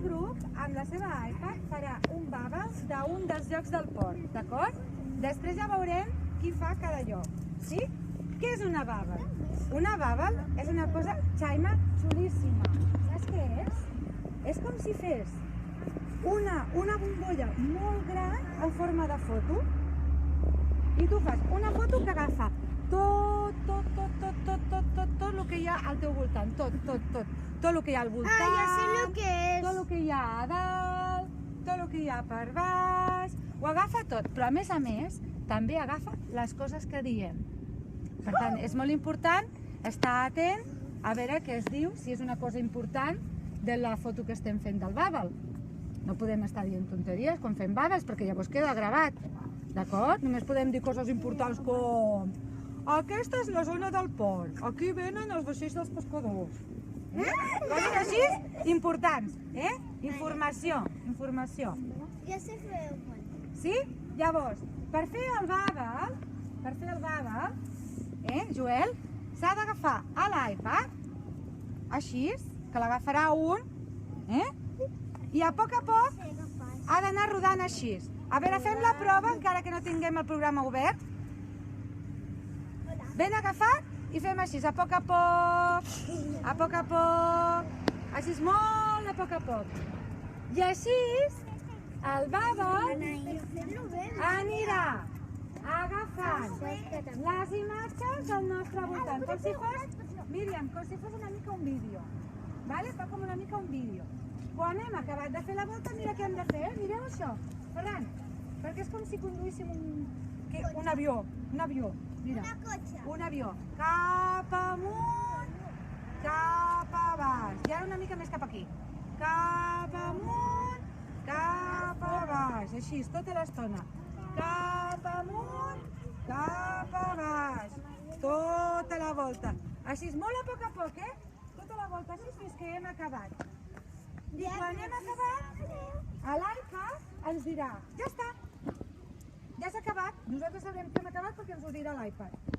Cada grup, amb la seva iPad, farà un bubble d'un dels llocs del port, d'acord? Després ja veurem qui fa cada lloc, sí? Què és una bubble? Una bubble és una cosa, Xaima, xulíssima. Saps què és? És com si fes una bombolla molt gran en forma de foto i tu fas una foto que agafa tot el que hi ha al teu voltant, tot el que hi ha al voltant, ja sé el que és. tot el que hi ha a dalt, tot el que hi ha per baix, ho agafa tot, però a més també agafa les coses que diem. Per tant, és molt important estar atent a veure què es diu, si és una cosa important de la foto que estem fent del bubble. No podem estar dient tonteries quan fem bubbles perquè llavors queda gravat, d'acord? Només podem dir coses importants com aquesta és la zona del port, aquí venen els vaixells dels pescadors. Coses així importants, Informació. Ja sé fer un. Sí? Llavors, per fer el bubble, Joel, s'ha d'agafar a l'iPad, així, que l'agafarà un, i a poc ha d'anar rodant així. A veure, fem la prova, encara que no tinguem el programa obert. Ben agafat i fem així, a poc, així molt a poc. I així el bubble anirà agafant les imatges del nostre voltant, com si fos, Míriam, com si fos una mica un vídeo. Fa com una mica un vídeo. Quan hem acabat de fer la volta, mira què hem de fer, mireu això, Ferran, perquè és com si conduíssim un avió, mira, un avió, cap amunt, cap a baix, i ara una mica més cap aquí, cap amunt, cap a baix, així, tota l'estona, cap amunt, cap a baix, tota la volta, així, molt a poc, tota la volta, així, fins que hem acabat. I quan hem acabat, l'iPad ens dirà, ja està, ja s'ha acabat. Nosaltres sabrem que hem acabat perquè ens ho dirà l'iPad.